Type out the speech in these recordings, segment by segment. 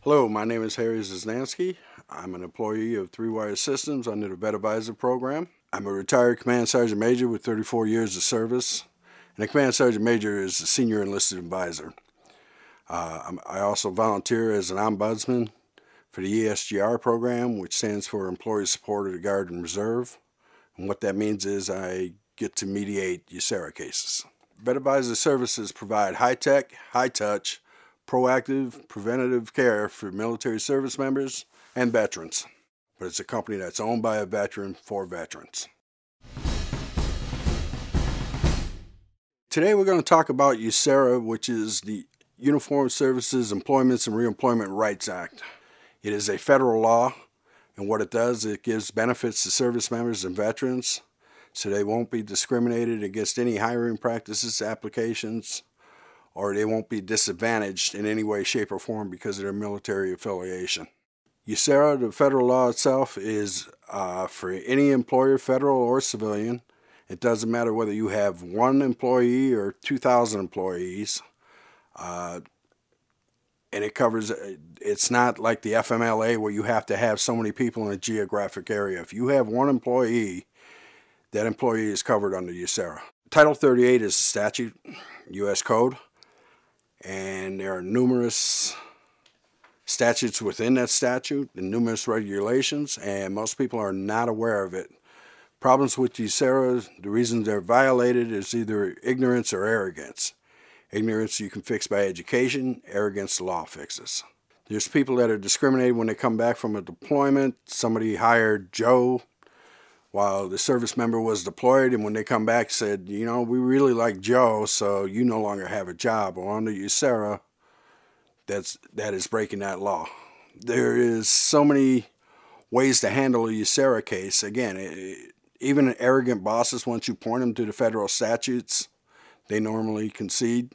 Hello, my name is Harry Zznansky. I'm an employee of Three Wire Systems under the VetAdvisor program. I'm a retired Command Sergeant Major with 34 years of service, and a Command Sergeant Major is a senior enlisted advisor. I also volunteer as an ombudsman for the ESGR program, which stands for Employee Support of the Guard and Reserve. And what that means is I get to mediate USERRA cases. VetAdvisor services provide high-tech, high-touch, proactive, preventative care for military service members and veterans. But it's a company that's owned by a veteran for veterans. Today we're going to talk about USERRA, which is the Uniformed Services Employments and Reemployment Rights Act. It is a federal law, and what it does, it gives benefits to service members and veterans so they won't be discriminated against any hiring practices, applications, or they won't be disadvantaged in any way, shape, or form because of their military affiliation. USERRA, the federal law itself, is for any employer, federal or civilian. It doesn't matter whether you have one employee or 2,000 employees. And it covers, it's not like the FMLA where you have to have so many people in a geographic area. If you have one employee, that employee is covered under USERRA. Title 38 is a statute, U.S. Code. And there are numerous statutes within that statute and numerous regulations, and most people are not aware of it. Problems with USERRA, the reason they're violated is either ignorance or arrogance. Ignorance you can fix by education, arrogance the law fixes. There's people that are discriminated when they come back from a deployment. Somebody hired Joe while the service member was deployed, and when they come back said, you know, we really like Joe, so you no longer have a job. Well, under USERRA, that is breaking that law. There is so many ways to handle a USERRA case. Again, even arrogant bosses, once you point them to the federal statutes, they normally concede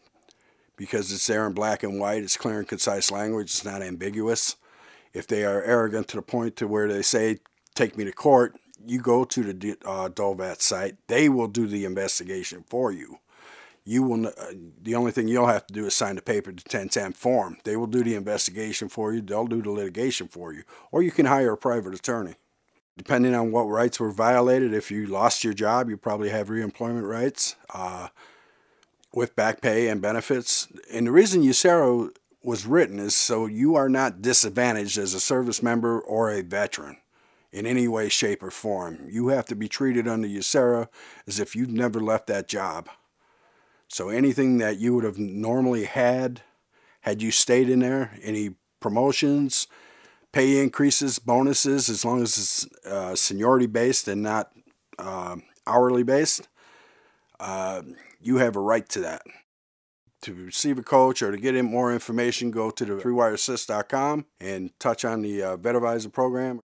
because it's there in black and white. It's clear and concise language. It's not ambiguous. If they are arrogant to the point to where they say, take me to court, you go to the DOLVAT site. They will do the investigation for you. You will. The only thing you'll have to do is sign the paper, the 1010 form. They will do the investigation for you. They'll do the litigation for you. Or you can hire a private attorney. Depending on what rights were violated, if you lost your job, you probably have reemployment rights with back pay and benefits. And the reason USERRA was written is so you are not disadvantaged as a service member or a veteran in any way, shape, or form. You have to be treated under USERRA as if you've never left that job. So anything that you would have normally had you stayed in there, any promotions, pay increases, bonuses, as long as it's seniority based and not hourly based, you have a right to that. To receive a coach or to get in more information, go to the 3wireassist.com and touch on the VetAdvisor program.